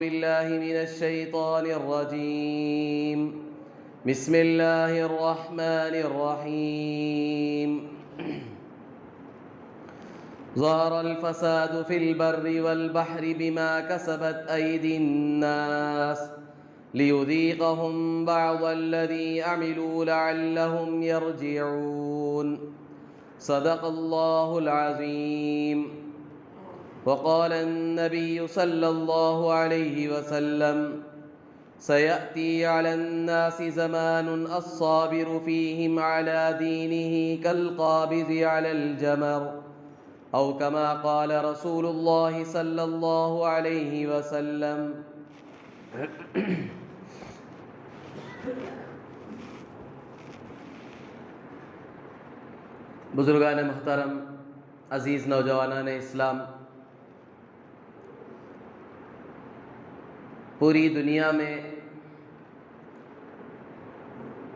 بالله من الشيطان الرجيم. بسم الله الرحمن الرحيم. ظهر الفساد في البر والبحر بما كسبت أيدي الناس ليذيقهم بعض الذي عملوا لعلهم يرجعون. صدق الله العظيم. وقال النبي صلى الله عليه وسلم: سيأتي على الناس زمان الصابر فيهم على دينه كالقابض على الجمر، أو كما قال رسول الله صلى الله عليه وسلم. بزرگان محترم، عزیز نوجوانان اسلام، پوری دنیا میں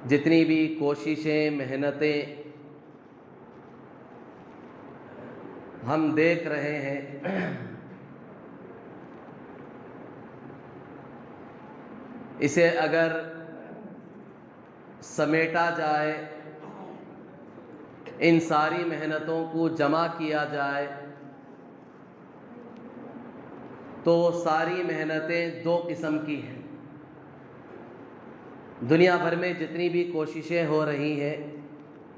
جتنی بھی کوششیں، محنتیں ہم دیکھ رہے ہیں، اسے اگر سمیٹا جائے، ان ساری محنتوں کو جمع کیا جائے تو ساری محنتیں دو قسم کی ہیں۔ دنیا بھر میں جتنی بھی کوششیں ہو رہی ہیں،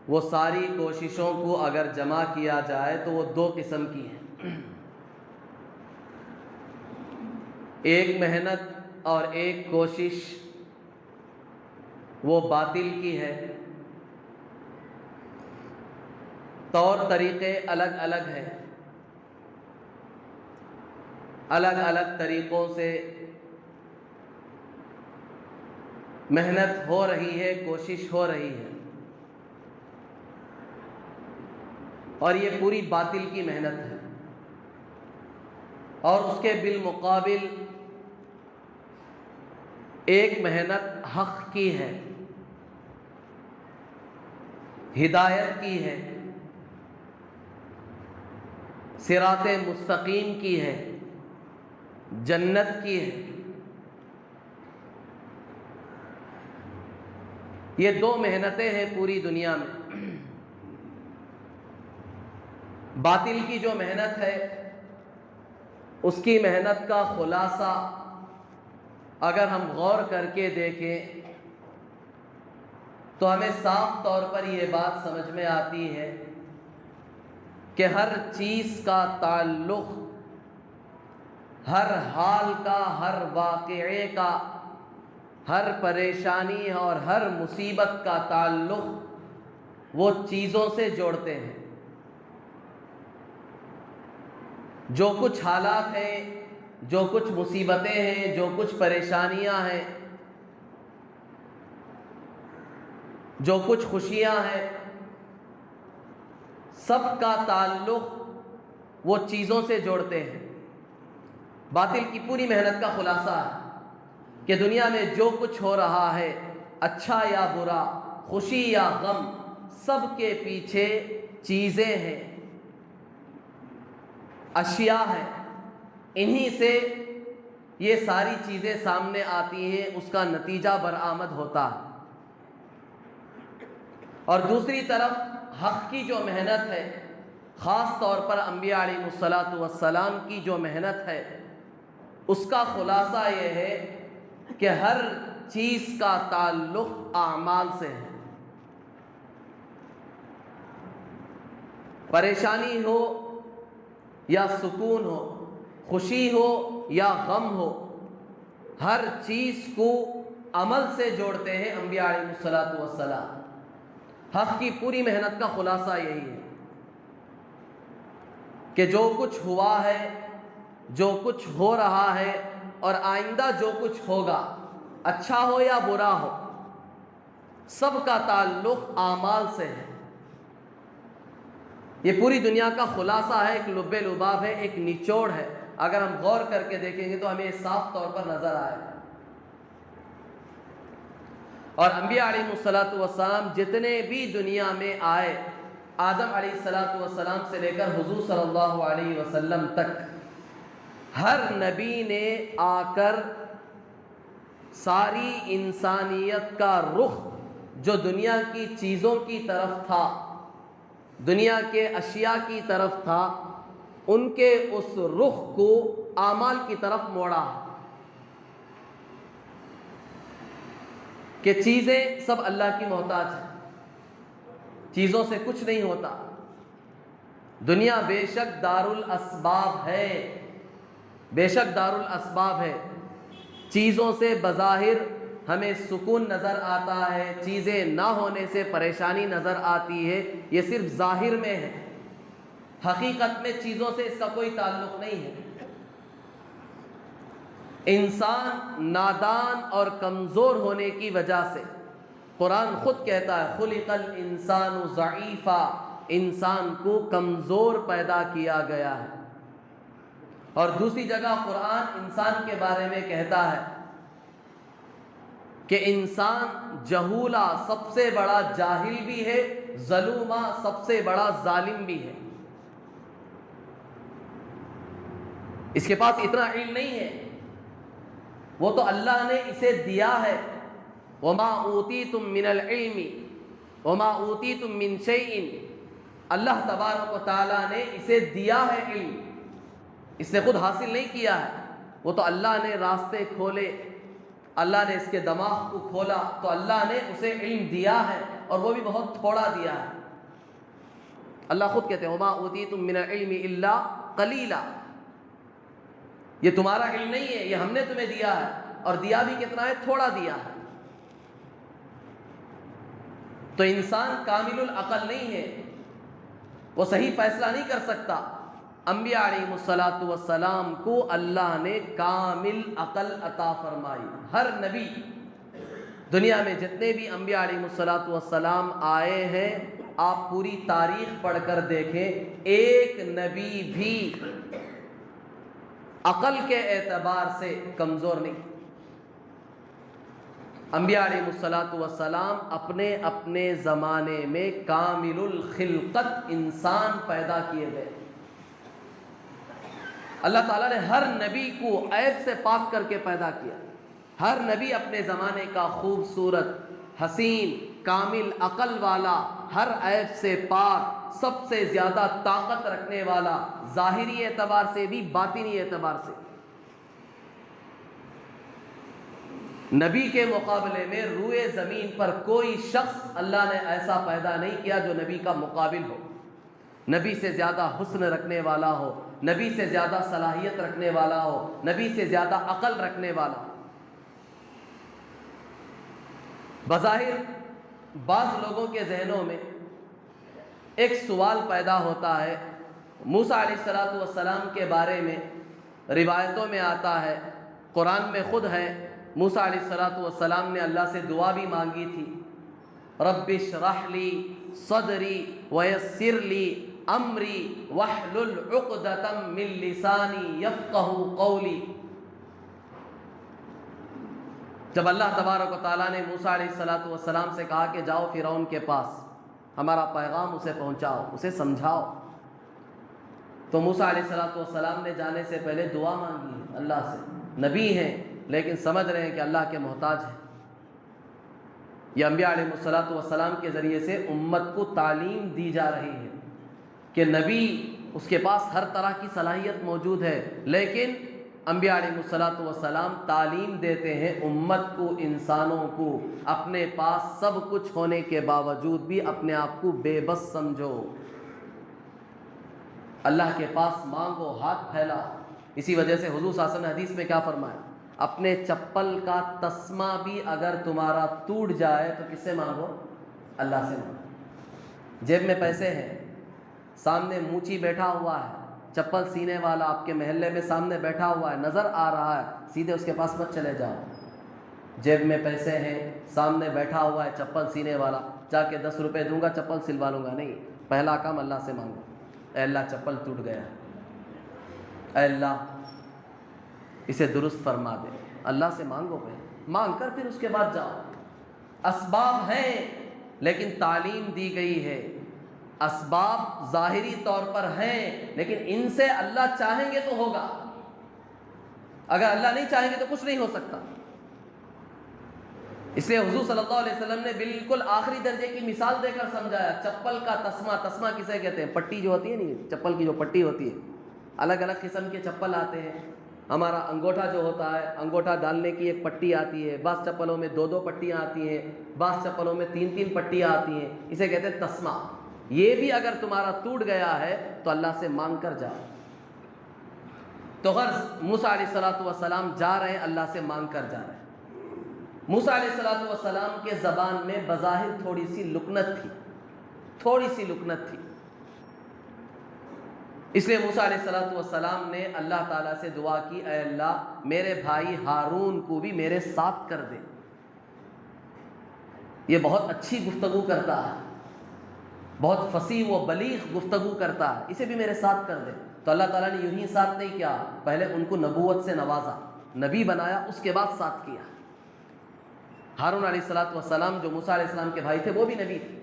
وہ ساری کوششوں کو اگر جمع کیا جائے تو وہ دو قسم کی ہیں۔ ایک محنت اور ایک کوشش وہ باطل کی ہے، طور طریقے الگ الگ ہیں، الگ الگ طریقوں سے محنت ہو رہی ہے، کوشش ہو رہی ہے، اور یہ پوری باطل کی محنت ہے۔ اور اس کے بالمقابل ایک محنت حق کی ہے، ہدایت کی ہے، صراط مستقیم کی ہے، جنت کی ہے۔ یہ دو محنتیں ہیں پوری دنیا میں۔ باطل کی جو محنت ہے، اس کی محنت کا خلاصہ اگر ہم غور کر کے دیکھیں تو ہمیں صاف طور پر یہ بات سمجھ میں آتی ہے کہ ہر چیز کا تعلق، ہر حال کا، ہر واقعے کا، ہر پریشانی اور ہر مصیبت کا تعلق وہ چیزوں سے جوڑتے ہیں۔ جو کچھ حالات ہیں، جو کچھ مصیبتیں ہیں، جو کچھ پریشانیاں ہیں، جو کچھ خوشیاں ہیں، سب کا تعلق وہ چیزوں سے جوڑتے ہیں۔ باطل کی پوری محنت کا خلاصہ ہے کہ دنیا میں جو کچھ ہو رہا ہے، اچھا یا برا، خوشی یا غم، سب کے پیچھے چیزیں ہیں، اشیاء ہیں۔ انہی سے یہ ساری چیزیں سامنے آتی ہیں، اس کا نتیجہ برآمد ہوتا ہے۔ اور دوسری طرف حق کی جو محنت ہے، خاص طور پر انبیاء علیہ الصلاۃ والسلام کی جو محنت ہے، اس کا خلاصہ یہ ہے کہ ہر چیز کا تعلق اعمال سے ہے۔ پریشانی ہو یا سکون ہو، خوشی ہو یا غم ہو، ہر چیز کو عمل سے جوڑتے ہیں انبیاء علیہ الصلاۃ والسلام۔ حق کی پوری محنت کا خلاصہ یہی ہے کہ جو کچھ ہوا ہے، جو کچھ ہو رہا ہے، اور آئندہ جو کچھ ہوگا، اچھا ہو یا برا ہو، سب کا تعلق اعمال سے ہے۔ یہ پوری دنیا کا خلاصہ ہے، ایک لب لباب ہے، ایک نچوڑ ہے۔ اگر ہم غور کر کے دیکھیں گے تو ہمیں صاف طور پر نظر آئے گا۔ اور انبیاء علیہ الصلاۃ والسلام جتنے بھی دنیا میں آئے، آدم علیہ الصلاۃ والسلام سے لے کر حضور صلی اللہ علیہ وسلم تک ہر نبی نے آ کر ساری انسانیت کا رخ جو دنیا کی چیزوں کی طرف تھا، دنیا کے اشیاء کی طرف تھا، ان کے اس رخ کو اعمال کی طرف موڑا کہ چیزیں سب اللہ کی محتاج ہیں، چیزوں سے کچھ نہیں ہوتا۔ دنیا بے شک دارالاسباب ہے، بے شک دارالاسباب ہے، چیزوں سے بظاہر ہمیں سکون نظر آتا ہے، چیزیں نہ ہونے سے پریشانی نظر آتی ہے، یہ صرف ظاہر میں ہے، حقیقت میں چیزوں سے اس کا کوئی تعلق نہیں ہے۔ انسان نادان اور کمزور ہونے کی وجہ سے قرآن خود کہتا ہے خلق الانسان ضعیفا، انسان کو کمزور پیدا کیا گیا ہے۔ اور دوسری جگہ قرآن انسان کے بارے میں کہتا ہے کہ انسان جہولا، سب سے بڑا جاہل بھی ہے، ظلوما، سب سے بڑا ظالم بھی ہے۔ اس کے پاس اتنا علم نہیں ہے، وہ تو اللہ نے اسے دیا ہے۔ وما اوتیتم من العلم وما اوتیتم من شیء، اللہ تبارک و تعالیٰ نے اسے دیا ہے علم، اس نے خود حاصل نہیں کیا ہے، وہ تو اللہ نے راستے کھولے، اللہ نے اس کے دماغ کو کھولا تو اللہ نے اسے علم دیا ہے، اور وہ بھی بہت تھوڑا دیا ہے۔ اللہ خود کہتے ہیں وما اوتیتم من العلم الا قلیلا، یہ تمہارا علم نہیں ہے، یہ ہم نے تمہیں دیا ہے، اور دیا بھی کتنا ہے؟ تھوڑا دیا ہے۔ تو انسان کامل العقل نہیں ہے، وہ صحیح فیصلہ نہیں کر سکتا۔ انبیاء علیہ الصلاۃ والسلام کو اللہ نے کامل عقل عطا فرمائی۔ ہر نبی، دنیا میں جتنے بھی انبیاء علیہ الصلاۃ والسلام آئے ہیں، آپ پوری تاریخ پڑھ کر دیکھیں، ایک نبی بھی عقل کے اعتبار سے کمزور نہیں۔ انبیاء علیہ الصلاۃ والسلام اپنے اپنے زمانے میں کامل الخلقت انسان پیدا کیے گئے۔ اللہ تعالیٰ نے ہر نبی کو عیب سے پاک کر کے پیدا کیا۔ ہر نبی اپنے زمانے کا خوبصورت، حسین، کامل عقل والا، ہر عیب سے پاک، سب سے زیادہ طاقت رکھنے والا، ظاہری اعتبار سے بھی باطنی اعتبار سے۔ نبی کے مقابلے میں روئے زمین پر کوئی شخص اللہ نے ایسا پیدا نہیں کیا جو نبی کا مقابل ہو، نبی سے زیادہ حسن رکھنے والا ہو، نبی سے زیادہ صلاحیت رکھنے والا ہو، نبی سے زیادہ عقل رکھنے والا ہو۔ بظاہر بعض لوگوں کے ذہنوں میں ایک سوال پیدا ہوتا ہے، موسیٰ علیہ السلام کے بارے میں روایتوں میں آتا ہے، قرآن میں خود ہے، موسیٰ علیہ السلام نے اللہ سے دعا بھی مانگی تھی، رب اشرح لی صدری ویسر لی امری واحلل عقدۃ من لسانی یفقہوا قولی۔ جب اللہ تبارک و تعالیٰ نے موسیٰ علیہ السلام سے کہا کہ جاؤ فرعون کے پاس، ہمارا پیغام اسے پہنچاؤ، اسے سمجھاؤ، تو موسیٰ علیہ السلام نے جانے سے پہلے دعا مانگی ہے اللہ سے۔ نبی ہیں لیکن سمجھ رہے ہیں کہ اللہ کے محتاج ہیں۔ یہ انبیاء علیہ السلام کے ذریعے سے امت کو تعلیم دی جا رہی ہے کہ نبی، اس کے پاس ہر طرح کی صلاحیت موجود ہے، لیکن انبیاء علیہ السلام تعلیم دیتے ہیں امت کو، انسانوں کو، اپنے پاس سب کچھ ہونے کے باوجود بھی اپنے آپ کو بے بس سمجھو، اللہ کے پاس مانگو، ہاتھ پھیلاؤ۔ اسی وجہ سے حضور صلی اللہ علیہ وسلم نے حدیث میں کیا فرمایا؟ اپنے چپل کا تسمہ بھی اگر تمہارا ٹوٹ جائے تو کس سے مانگو؟ اللہ سے مانگو۔ جیب میں پیسے ہیں، سامنے موچی بیٹھا ہوا ہے، چپل سینے والا آپ کے محلے میں سامنے بیٹھا ہوا ہے، نظر آ رہا ہے، سیدھے اس کے پاس مت چلے جاؤ۔ جیب میں پیسے ہیں، سامنے بیٹھا ہوا ہے چپل سینے والا، جا کے 10 روپے دوں گا چپل سلوا لوں گا، نہیں، پہلا کام اللہ سے مانگو، اے اللہ چپل ٹوٹ گیا، اے اللہ اسے درست فرما دے، اللہ سے مانگو، پہلے مانگ کر پھر اس کے بعد جاؤ۔ اسباب ہیں لیکن تعلیم دی گئی ہے، اسباب ظاہری طور پر ہیں لیکن ان سے اللہ چاہیں گے تو ہوگا۔ اگر اللہ نہیں چاہیں گے تو کچھ نہیں ہو سکتا. اس لیے حضور صلی اللہ علیہ وسلم نے بالکل آخری درجے کی مثال دے کر سمجھایا. چپل کا تسمہ، تسمہ کسے کہتے ہیں؟ پٹی جو ہوتی ہے نا، چپل کی جو پٹی ہوتی ہے. الگ الگ قسم کے چپل آتے ہیں. ہمارا انگوٹھا جو ہوتا ہے، انگوٹھا ڈالنے کی ایک پٹی آتی ہے، بعض چپلوں میں 2 پٹیاں آتی ہیں، بعض چپلوں میں 3 پٹیاں آتی ہیں. اسے کہتے ہیں تسمہ. یہ بھی اگر تمہارا ٹوٹ گیا ہے تو اللہ سے مانگ کر جاؤ. تو غرض موسیٰ علیہ السلام جا رہے ہیں، اللہ سے مانگ کر جا رہے ہیں. موسیٰ علیہ السلام کے زبان میں بظاہر تھوڑی سی لکنت تھی. اس لیے موسیٰ علیہ السلام نے اللہ تعالیٰ سے دعا کی، اے اللہ میرے بھائی ہارون کو بھی میرے ساتھ کر دے. یہ بہت اچھی گفتگو کرتا ہے، بہت فصیح و بلیغ گفتگو کرتا ہے، اسے بھی میرے ساتھ کر دے. تو اللہ تعالیٰ نے یوں ہی ساتھ نہیں کیا، پہلے ان کو نبوت سے نوازا، نبی بنایا، اس کے بعد ساتھ کیا. ہارون علیہ السلام جو موسیٰ علیہ السلام کے بھائی تھے وہ بھی نبی تھے.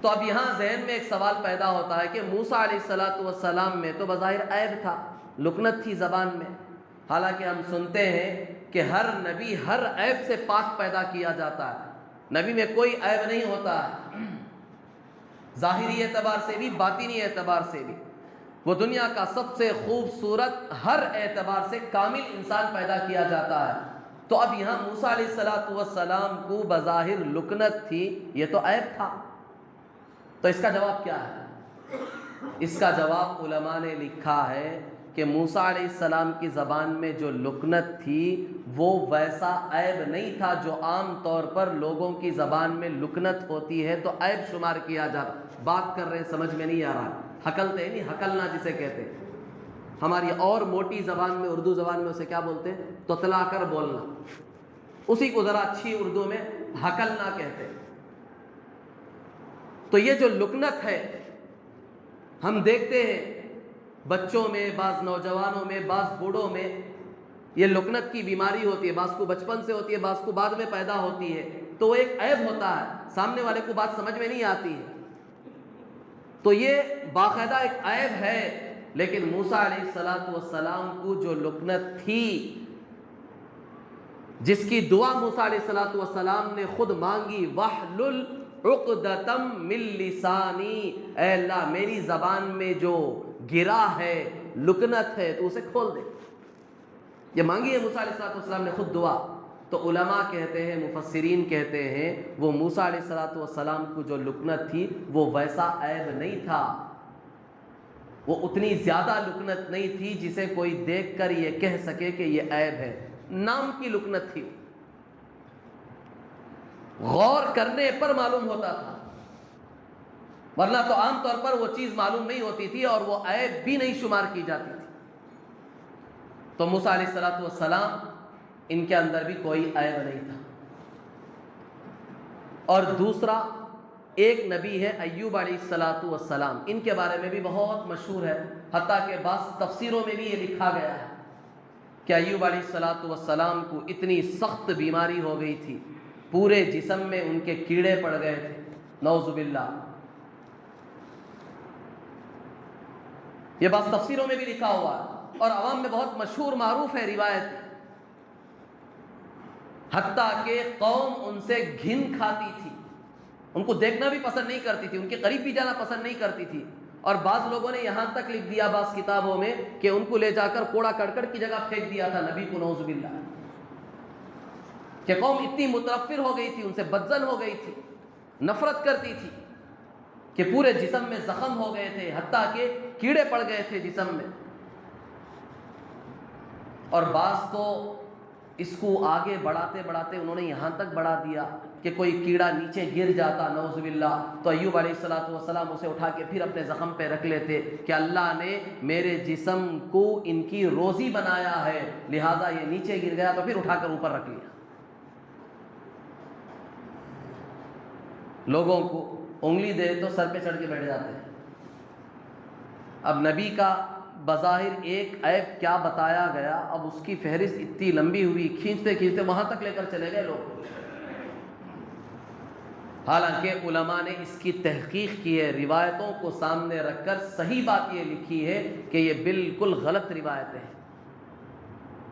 تو اب یہاں ذہن میں ایک سوال پیدا ہوتا ہے کہ موسیٰ علیہ السلام میں تو بظاہر عیب تھا، لکنت تھی زبان میں. حالانکہ ہم سنتے ہیں کہ ہر نبی ہر عیب سے پاک پیدا کیا جاتا ہے. نبی میں کوئی عیب نہیں ہوتا ہے، ظاہری اعتبار سے بھی باطنی اعتبار سے بھی. وہ دنیا کا سب سے خوبصورت ہر اعتبار سے کامل انسان پیدا کیا جاتا ہے. تو اب یہاں موسیٰ علیہ السلام کو بظاہر لکنت تھی، یہ تو عیب تھا. تو اس کا جواب کیا ہے؟ اس کا جواب علماء نے لکھا ہے کہ موسیٰ علیہ السلام کی زبان میں جو لکنت تھی وہ ویسا عیب نہیں تھا جو عام طور پر لوگوں کی زبان میں لکنت ہوتی ہے تو عیب شمار کیا جاتا. بات کر رہے ہیں سمجھ میں نہیں آ رہا، ہکلتے نہیں، ہکلنا جسے کہتے ہیں. ہماری اور موٹی زبان میں، اردو زبان میں اسے کیا بولتے ہیں؟ تتلا کر بولنا. اسی کو ذرا اچھی اردو میں ہکلنا کہتے ہیں. تو یہ جو لکنت ہے ہم دیکھتے ہیں بچوں میں، بعض نوجوانوں میں، بعض بوڑھوں میں یہ لکنت کی بیماری ہوتی ہے. بعض کو بچپن سے ہوتی ہے، بعض کو بعد میں پیدا ہوتی ہے. تو وہ ایک عیب ہوتا ہے، سامنے والے کو بات سمجھ میں نہیں آتی ہے. تو یہ باقاعدہ ایک عیب ہے. لیکن موسیٰ علیہ السلام کو جو لکنت تھی، جس کی دعا موسیٰ علیہ السلام نے خود مانگی، وَاحْلُلْ عُقْدَةً مِّن لِّسَانِي، اے اللہ میری زبان میں جو گرا ہے، لکنت ہے، تو اسے کھول دے. یہ مانگی ہے موسیٰ علیہ السلام نے خود دعا. تو علماء کہتے ہیں، مفسرین کہتے ہیں، وہ موسیٰ علیہ السلام کو جو لکنت تھی وہ ویسا عیب نہیں تھا، وہ اتنی زیادہ لکنت نہیں تھی جسے کوئی دیکھ کر یہ کہہ سکے کہ یہ عیب ہے. نام کی لکنت تھی، غور کرنے پر معلوم ہوتا تھا، ورنہ تو عام طور پر وہ چیز معلوم نہیں ہوتی تھی اور وہ عیب بھی نہیں شمار کی جاتی تھی. تو موسیٰ علیہ السلام ان کے اندر بھی کوئی عیب نہیں تھا. اور دوسرا ایک نبی ہے ایوب علیہ السلام، ان کے بارے میں بھی بہت مشہور ہے، حتیٰ کہ بعض تفسیروں میں بھی یہ لکھا گیا ہے کہ ایوب علیہ السلام کو اتنی سخت بیماری ہو گئی تھی، پورے جسم میں ان کے کیڑے پڑ گئے تھے، نعوذ باللہ. یہ بعض تفسیروں میں بھی لکھا ہوا ہے اور عوام میں بہت مشہور معروف ہے روایت. حتیٰ کہ قوم ان سے گھن کھاتی تھی، ان کو دیکھنا بھی پسند نہیں کرتی تھی، ان کے قریب بھی جانا پسند نہیں کرتی تھی. اور بعض لوگوں نے یہاں تک لکھ دیا بعض کتابوں میں کہ ان کو لے جا کر کوڑا کرکٹ کی جگہ پھینک دیا تھا نبی کو، نعوذ باللہ. کہ قوم اتنی متنفر ہو گئی تھی، ان سے بدظن ہو گئی تھی، نفرت کرتی تھی کہ پورے جسم میں زخم ہو گئے تھے، حتیٰ کہ کیڑے پڑ گئے تھے جسم میں. اور بعض تو اس کو آگے بڑھاتے بڑھاتے انہوں نے یہاں تک بڑھا دیا کہ کوئی کیڑا نیچے گر جاتا، نعوذ باللہ، تو ایوب علیہ السلام اسے اٹھا کے پھر اپنے زخم پہ رکھ لیتے کہ اللہ نے میرے جسم کو ان کی روزی بنایا ہے، لہٰذا یہ نیچے گر گیا تو پھر اٹھا کر اوپر رکھ لیا. لوگوں کو انگلی دے تو سر پہ چڑھ کے بیٹھ جاتے ہیں. اب نبی کا بظاہر ایک عیب کیا بتایا گیا، اب اس کی فہرست اتنی لمبی ہوئی، کھینچتے کھینچتے وہاں تک لے کر چلے گئے لوگ. حالانکہ علماء نے اس کی تحقیق کی ہے، روایتوں کو سامنے رکھ کر صحیح بات یہ لکھی ہے کہ یہ بالکل غلط روایتیں ہیں.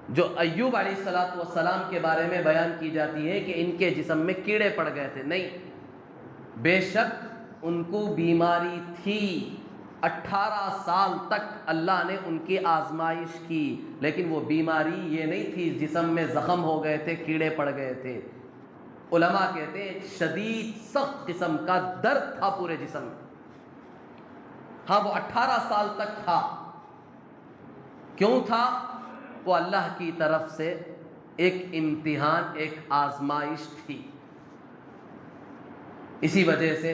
جو ایوب علیہ الصلوۃ والسلام کے بارے میں بیان کی جاتی ہے کہ ان کے جسم میں کیڑے پڑ گئے تھے، نہیں، بے شک ان کو بیماری تھی، 18 سال تک اللہ نے ان کی آزمائش کی، لیکن وہ بیماری یہ نہیں تھی جسم میں زخم ہو گئے تھے، کیڑے پڑ گئے تھے۔ علماء کہتے ہیں شدید سخت قسم کا درد تھا پورے جسم میں۔ ہاں وہ 18 سال تک تھا، کیوں تھا؟ وہ اللہ کی طرف سے ایک امتحان، ایک آزمائش تھی۔ اسی وجہ سے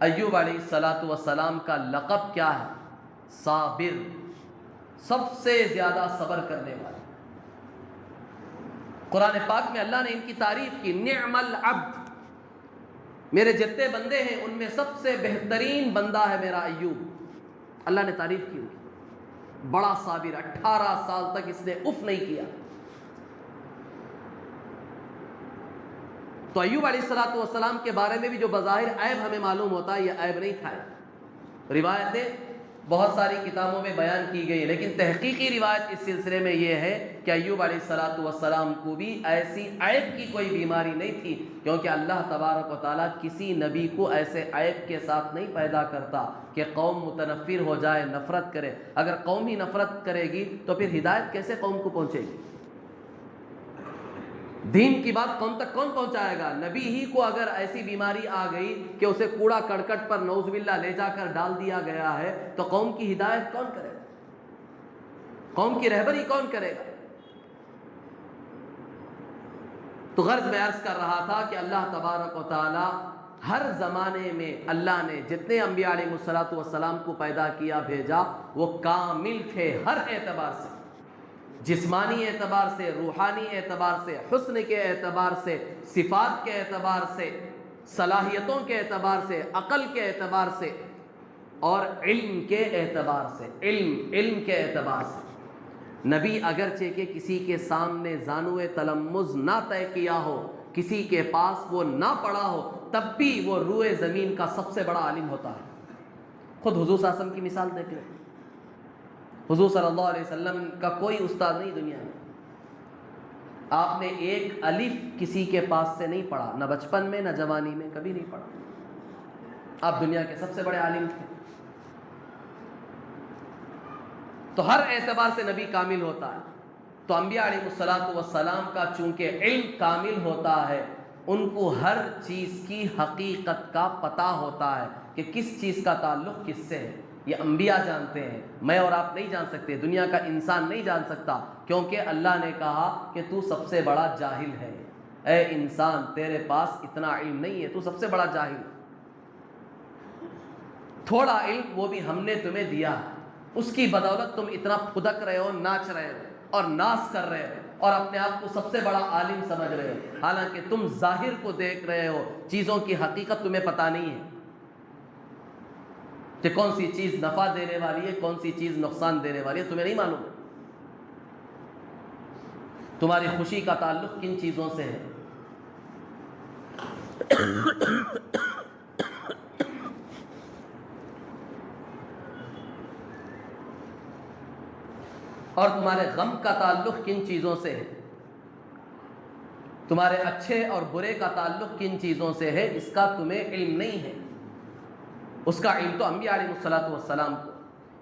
ایوب علیہ الصلوۃ والسلام کا لقب کیا ہے؟ صابر، سب سے زیادہ صبر کرنے والا۔ قرآن پاک میں اللہ نے ان کی تعریف کی، نعم العبد، میرے جتنے بندے ہیں ان میں سب سے بہترین بندہ ہے میرا ایوب، اللہ نے تعریف کی ان کی، بڑا صابر، 18 سال تک اس نے اف نہیں کیا۔ تو ایوب علیہ الصلوۃ والسلام کے بارے میں بھی جو بظاہر عیب ہمیں معلوم ہوتا ہے، یہ عیب نہیں تھا۔ روایتیں بہت ساری کتابوں میں بیان کی گئی، لیکن تحقیقی روایت اس سلسلے میں یہ ہے کہ ایوب علیہ الصلوۃ والسلام کو بھی ایسی عیب کی کوئی بیماری نہیں تھی، کیونکہ اللہ تبارک و تعالیٰ کسی نبی کو ایسے عیب کے ساتھ نہیں پیدا کرتا کہ قوم متنفر ہو جائے، نفرت کرے۔ اگر قوم ہی نفرت کرے گی تو پھر ہدایت کیسے قوم کو پہنچے گی؟ دین کی بات قوم تک کون پہنچائے گا؟ نبی ہی کو اگر ایسی بیماری آ گئی کہ اسے کوڑا کرکٹ پر نعوذ باللہ لے جا کر ڈال دیا گیا ہے، تو قوم کی ہدایت کون کرے گا؟ قوم کی رہبری کون کرے گا؟ تو غرض میں عرض کر رہا تھا کہ اللہ تبارک و تعالی ہر زمانے میں اللہ نے جتنے انبیاء علیہ الصلوۃ والسلام کو پیدا کیا، بھیجا، وہ کامل تھے ہر اعتبار سے، جسمانی اعتبار سے، روحانی اعتبار سے، حسن کے اعتبار سے، صفات کے اعتبار سے، صلاحیتوں کے اعتبار سے، عقل کے اعتبار سے، اور علم کے اعتبار سے، علم کے اعتبار سے۔ نبی اگرچہ کہ کسی کے سامنے زانوِ تلمذ نہ طے کیا ہو، کسی کے پاس وہ نہ پڑھا ہو، تب بھی وہ روئے زمین کا سب سے بڑا عالم ہوتا ہے۔ خود حضور صلی اللہ علیہ وسلم کی مثال دیکھ لیں، حضور صلی اللہ علیہ وسلم کا کوئی استاد نہیں دنیا میں، آپ نے ایک الف کسی کے پاس سے نہیں پڑھا، نہ بچپن میں نہ جوانی میں، کبھی نہیں پڑھا۔ آپ دنیا کے سب سے بڑے عالم تھے۔ تو ہر اعتبار سے نبی کامل ہوتا ہے۔ تو انبیاء علیہ الصلوۃ والسلام کا چونکہ علم کامل ہوتا ہے، ان کو ہر چیز کی حقیقت کا پتہ ہوتا ہے کہ کس چیز کا تعلق کس سے ہے۔ یہ انبیاء جانتے ہیں، میں اور آپ نہیں جان سکتے، دنیا کا انسان نہیں جان سکتا، کیونکہ اللہ نے کہا کہ تو سب سے بڑا جاہل ہے، اے انسان تیرے پاس اتنا علم نہیں ہے، تو سب سے بڑا جاہل۔ تھوڑا علم وہ بھی ہم نے تمہیں دیا، اس کی بدولت تم اتنا پھدک رہے ہو، ناچ رہے ہو اور ناز کر رہے ہو اور اپنے آپ کو سب سے بڑا عالم سمجھ رہے ہو، حالانکہ تم ظاہر کو دیکھ رہے ہو، چیزوں کی حقیقت تمہیں پتہ نہیں ہے کہ کون سی چیز نفع دینے والی ہے، کون سی چیز نقصان دینے والی ہے، تمہیں نہیں معلوم۔ تمہاری خوشی کا تعلق کن چیزوں سے ہے؟ اور تمہارے غم کا تعلق کن چیزوں سے ہے؟ تمہارے اچھے اور برے کا تعلق کن چیزوں سے ہے؟ اس کا تمہیں علم نہیں ہے، اس کا علم تو انبیاء علیہ الصلوۃ والسلام کو۔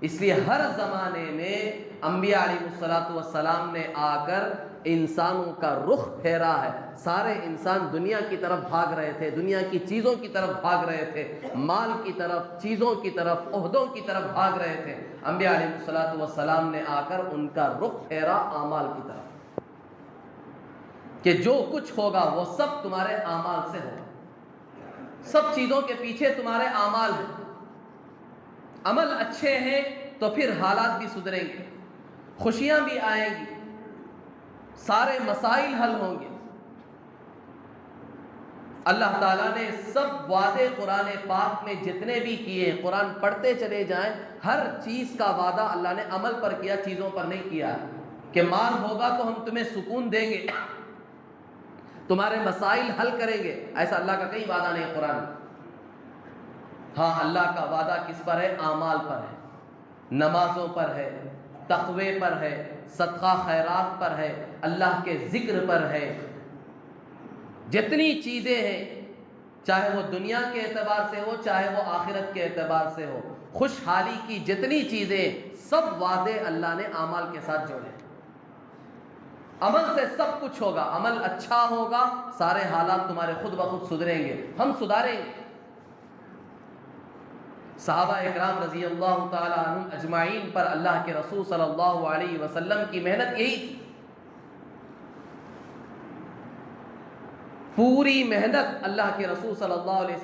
اس لیے ہر زمانے میں انبیاء علیہ الصلوۃ والسلام نے آ کر انسانوں کا رخ پھیرا ہے۔ سارے انسان دنیا کی طرف بھاگ رہے تھے، دنیا کی چیزوں کی طرف بھاگ رہے تھے، مال کی طرف، چیزوں کی طرف، عہدوں کی طرف بھاگ رہے تھے۔ انبیاء علیہ الصلوۃ والسلام نے آ کر ان کا رخ پھیرا اعمال کی طرف، کہ جو کچھ ہوگا وہ سب تمہارے اعمال سے ہوگا، سب چیزوں کے پیچھے تمہارے اعمال ہیں۔ عمل اچھے ہیں تو پھر حالات بھی سدھریں گے، خوشیاں بھی آئیں گی، سارے مسائل حل ہوں گے۔ اللہ تعالیٰ نے سب وعدے قرآن پاک میں جتنے بھی کیے، قرآن پڑھتے چلے جائیں، ہر چیز کا وعدہ اللہ نے عمل پر کیا، چیزوں پر نہیں کیا کہ مال ہوگا تو ہم تمہیں سکون دیں گے، تمہارے مسائل حل کریں گے، ایسا اللہ کا کہیں وعدہ نہیں قرآن میں۔ ہاں اللہ کا وعدہ کس پر ہے؟ اعمال پر ہے، نمازوں پر ہے، تقوی پر ہے، صدقہ خیرات پر ہے، اللہ کے ذکر پر ہے۔ جتنی چیزیں ہیں، چاہے وہ دنیا کے اعتبار سے ہو، چاہے وہ آخرت کے اعتبار سے ہو، خوشحالی کی جتنی چیزیں، سب وعدے اللہ نے اعمال کے ساتھ جوڑے۔ عمل سے سب کچھ ہوگا، عمل اچھا ہوگا، سارے حالات تمہارے خود بخود سدھریں گے، ہم سدھاریں گے۔ صحابہ اکرام رضی اللہ تعالی عنہم اجمعین پر اللہ کے رسول صلی اللہ علیہ وسلم کی محنت یہی تھی۔ پوری محنت اللہ کے رسول صلی اللہ علیہ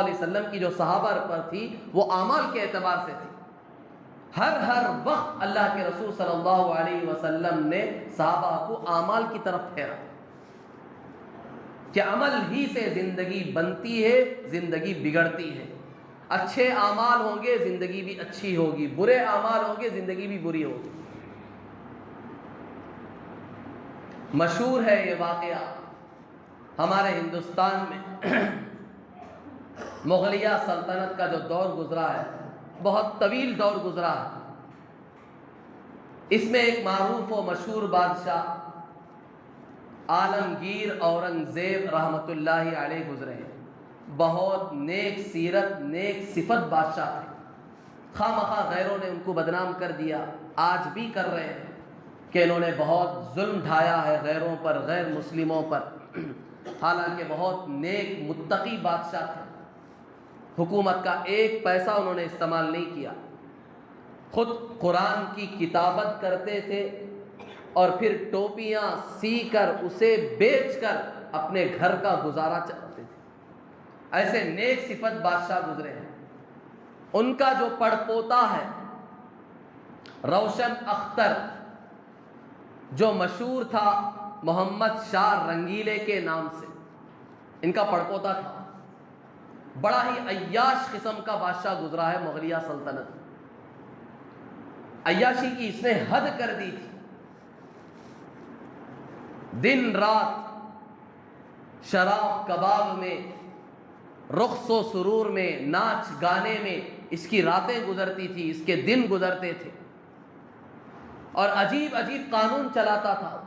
وسلم کی جو صحابہ پر تھی وہ اعمال کے اعتبار سے تھی۔ ہر وقت اللہ کے رسول صلی اللہ علیہ وسلم نے صحابہ کو اعمال کی طرف پھیرا کہ عمل ہی سے زندگی بنتی ہے، زندگی بگڑتی ہے۔ اچھے اعمال ہوں گے زندگی بھی اچھی ہوگی، برے اعمال ہوں گے زندگی بھی بری ہوگی۔ مشہور ہے یہ واقعہ ہمارے ہندوستان میں مغلیہ سلطنت کا جو دور گزرا ہے، بہت طویل دور گزرا ہے۔ اس میں ایک معروف و مشہور بادشاہ عالمگیر اورنگزیب رحمۃ اللہ علیہ گزرے ہیں۔ بہت نیک سیرت، نیک صفت بادشاہ تھے۔ خواہ مخواہ غیروں نے ان کو بدنام کر دیا، آج بھی کر رہے ہیں کہ انہوں نے بہت ظلم ڈھایا ہے غیروں پر، غیر مسلموں پر، حالانکہ بہت نیک متقی بادشاہ تھے۔ حکومت کا ایک پیسہ انہوں نے استعمال نہیں کیا، خود قرآن کی کتابت کرتے تھے اور پھر ٹوپیاں سی کر اسے بیچ کر اپنے گھر کا گزارا چلاتے تھے۔ ایسے نیک صفت بادشاہ گزرے ہیں۔ ان کا جو پڑ پوتا ہے روشن اختر، جو مشہور تھا محمد شاہ رنگیلے کے نام سے، ان کا پڑ پوتا تھا۔ بڑا ہی عیاش قسم کا بادشاہ گزرا ہے مغلیہ سلطنت۔ عیاشی کی اس نے حد کر دی تھی، دن رات شراب کباب میں، رقص و سرور میں، ناچ گانے میں اس کی راتیں گزرتی تھی، اس کے دن گزرتے تھے، اور عجیب عجیب قانون چلاتا تھا۔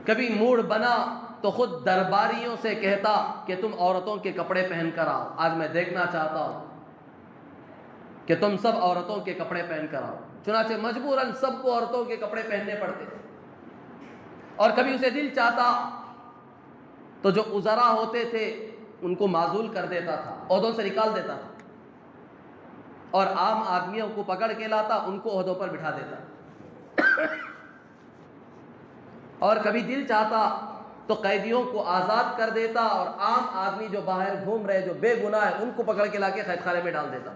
کبھی موڈ بنا تو خود درباریوں سے کہتا کہ تم عورتوں کے کپڑے پہن کر آؤ، آج میں دیکھنا چاہتا ہوں کہ تم سب عورتوں کے کپڑے پہن کر آؤ۔ چنانچہ مجبوراً سب کو عورتوں کے کپڑے پہننے پڑتے تھے۔ اور کبھی اسے دل چاہتا تو جو وزراء ہوتے تھے ان کو معزول کر دیتا تھا، عہدوں سے نکال دیتا تھا، اور عام آدمیوں کو پکڑ کے لاتا، ان کو عہدوں پر بٹھا دیتا۔ اور کبھی دل چاہتا تو قیدیوں کو آزاد کر دیتا، اور عام آدمی جو باہر گھوم رہے، جو بے گناہ ہے، ان کو پکڑ کے لا کے قید خانے میں ڈال دیتا۔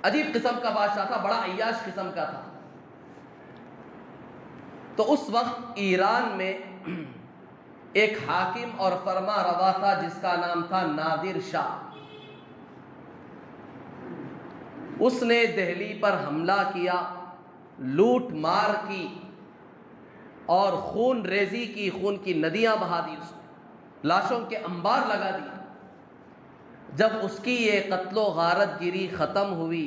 عجیب قسم کا بادشاہ تھا، بڑا عیاش قسم کا تھا۔ تو اس وقت ایران میں ایک حاکم اور فرما روا تھا جس کا نام تھا نادر شاہ۔ اس نے دہلی پر حملہ کیا، لوٹ مار کی اور خون ریزی کی، خون کی ندیاں بہا دی، اس نے لاشوں کے انبار لگا دیا۔ جب اس کی یہ قتل و غارت گیری ختم ہوئی،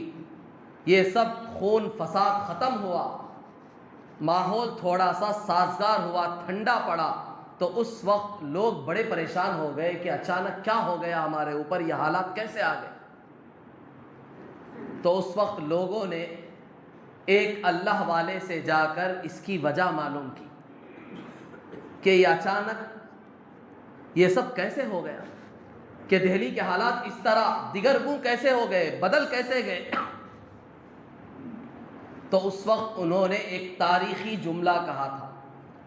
یہ سب خون فساد ختم ہوا، ماحول تھوڑا سا سازگار ہوا، ٹھنڈا پڑا، تو اس وقت لوگ بڑے پریشان ہو گئے کہ اچانک کیا ہو گیا ہمارے اوپر، یہ حالات کیسے آ گئے۔ تو اس وقت لوگوں نے ایک اللہ والے سے جا کر اس کی وجہ معلوم کی کہ یہ اچانک یہ سب کیسے ہو گیا، کہ دہلی کے حالات اس طرح دیگرگوں کیسے ہو گئے، بدل کیسے گئے۔ تو اس وقت انہوں نے ایک تاریخی جملہ کہا تھا،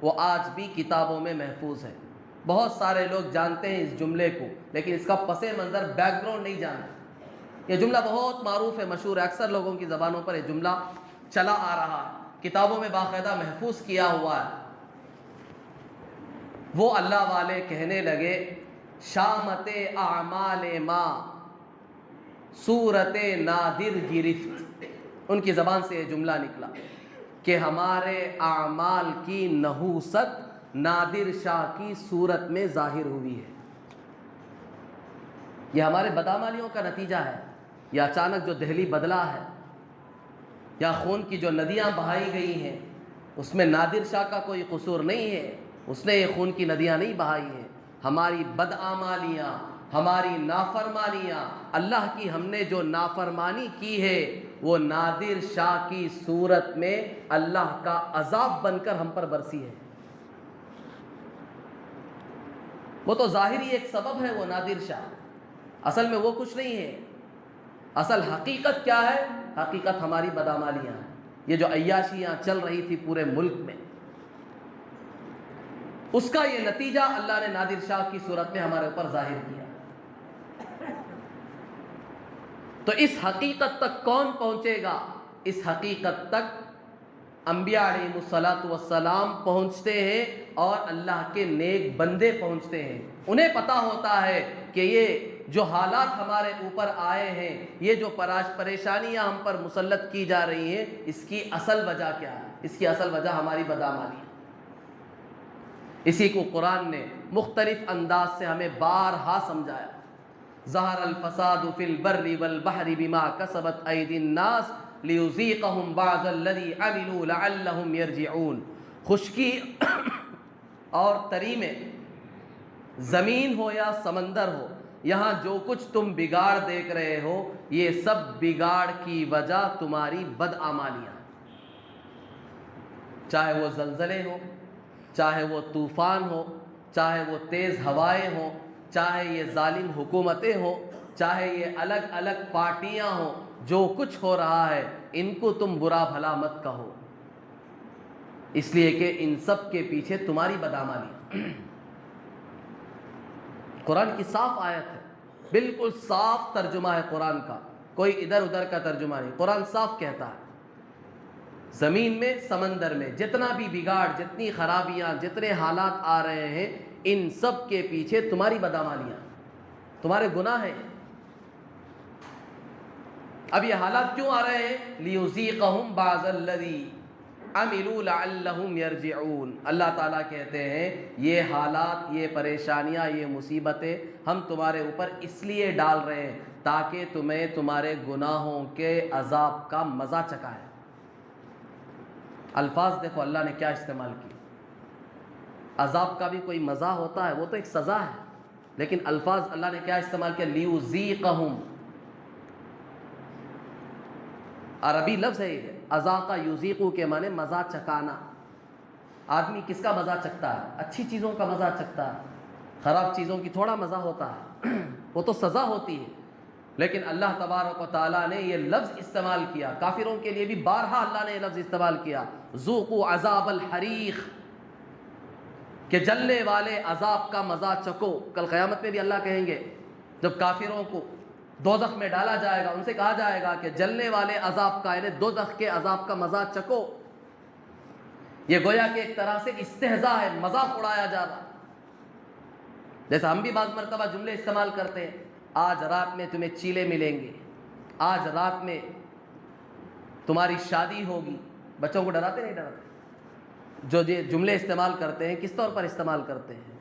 وہ آج بھی کتابوں میں محفوظ ہے۔ بہت سارے لوگ جانتے ہیں اس جملے کو، لیکن اس کا پس منظر بیک گراؤنڈ نہیں جانتے۔ یہ جملہ بہت معروف ہے، مشہور ہے، اکثر لوگوں کی زبانوں پر یہ جملہ چلا آ رہا ہے، کتابوں میں باقاعدہ محفوظ کیا ہوا ہے۔ وہ اللہ والے کہنے لگے، شامت اعمال ما صورت نادر گرفت، ان کی زبان سے یہ جملہ نکلا کہ ہمارے اعمال کی نحوست نادر شاہ کی صورت میں ظاہر ہوئی ہے۔ یہ ہمارے بدعمالیوں کا نتیجہ ہے یا اچانک جو دہلی بدلا ہے یا خون کی جو ندیاں بہائی گئی ہیں اس میں نادر شاہ کا کوئی قصور نہیں ہے، اس نے یہ خون کی ندیاں نہیں بہائی ہیں۔ ہماری بدعمالیاں، ہماری نافرمانیاں، اللہ کی ہم نے جو نافرمانی کی ہے وہ نادر شاہ کی صورت میں اللہ کا عذاب بن کر ہم پر برسی ہے۔ وہ تو ظاہری ایک سبب ہے وہ نادر شاہ، اصل میں وہ کچھ نہیں ہے۔ اصل حقیقت کیا ہے؟ حقیقت ہماری بدعمالیاں ہیں۔ یہ جو عیاشیاں چل رہی تھی پورے ملک میں، اس کا یہ نتیجہ اللہ نے نادر شاہ کی صورت میں ہمارے اوپر ظاہر کیا۔ تو اس حقیقت تک کون پہنچے گا؟ اس حقیقت تک انبیاء علیہ الصلاۃ والسلام پہنچتے ہیں اور اللہ کے نیک بندے پہنچتے ہیں۔ انہیں پتہ ہوتا ہے کہ یہ جو حالات ہمارے اوپر آئے ہیں، یہ جو پریشانیاں ہم پر مسلط کی جا رہی ہیں، اس کی اصل وجہ کیا ہے؟ اس کی اصل وجہ ہماری بدعمالی ہے۔ اسی کو قرآن نے مختلف انداز سے ہمیں بارہا سمجھایا۔ ظہر الفساد فی البر والبحر بما کسبت ایدی الناس لیذیقہم بعض الذی عملوا لعلہم یرجعون۔ خشکی اور تری میں، زمین ہو یا سمندر ہو، یہاں جو کچھ تم بگاڑ دیکھ رہے ہو یہ سب بگاڑ کی وجہ تمہاری بدعمالیاں، چاہے وہ زلزلے ہو، چاہے وہ طوفان ہو، چاہے وہ تیز ہوائیں ہوں، چاہے یہ ظالم حکومتیں ہوں، چاہے یہ الگ الگ پارٹیاں ہوں، جو کچھ ہو رہا ہے ان کو تم برا بھلا مت کہو، اس لیے کہ ان سب کے پیچھے تمہاری بدعمالی۔ قرآن کی صاف آیت ہے، بالکل صاف ترجمہ ہے قرآن کا، کوئی ادھر ادھر کا ترجمہ نہیں۔ قرآن صاف کہتا ہے زمین میں، سمندر میں جتنا بھی بگاڑ، جتنی خرابیاں، جتنے حالات آ رہے ہیں، ان سب کے پیچھے تمہاری بدعمالیاں، تمہارے گناہ ہیں۔ اب یہ حالات کیوں آ رہے ہیں؟ لیذیقہم بعض الذی عملوا لعلہم یرجعون۔ اللہ تعالیٰ کہتے ہیں یہ حالات، یہ پریشانیاں، یہ مصیبتیں ہم تمہارے اوپر اس لیے ڈال رہے ہیں تاکہ تمہیں تمہارے گناہوں کے عذاب کا مزہ چکھائے۔ الفاظ دیکھو اللہ نے کیا استعمال کی۔ عذاب کا بھی کوئی مزہ ہوتا ہے، وہ تو ایک سزا ہے، لیکن الفاظ اللہ نے کیا استعمال کیا؟ لیذیقہم۔ عربی لفظ ہے یہ، اذاق یذیق کے معنی مزہ چکانا۔ آدمی کس کا مزہ چکتا ہے؟ اچھی چیزوں کا مزہ چکتا ہے، خراب چیزوں کی تھوڑا مزہ ہوتا ہے، وہ تو سزا ہوتی ہے۔ لیکن اللہ تبارک و تعالیٰ نے یہ لفظ استعمال کیا، کافروں کے لیے بھی بارہا اللہ نے یہ لفظ استعمال کیا، ذوقوا عذاب الحریق، کہ جلنے والے عذاب کا مزہ چکو۔ کل قیامت میں بھی اللہ کہیں گے جب کافروں کو دوزخ میں ڈالا جائے گا، ان سے کہا جائے گا کہ جلنے والے عذاب کا، یعنی دوزخ کے عذاب کا مزہ چکو۔ یہ گویا کہ ایک طرح سے استہزاء ہے، مذاق اڑایا جا رہا۔ جیسا ہم بھی بعض مرتبہ جملے استعمال کرتے ہیں، آج رات میں تمہیں چیلے ملیں گے، آج رات میں تمہاری شادی ہوگی۔ بچوں کو ڈراتے نہیں ڈراتے؟ جو یہ جملے استعمال کرتے ہیں کس طور پر استعمال کرتے ہیں؟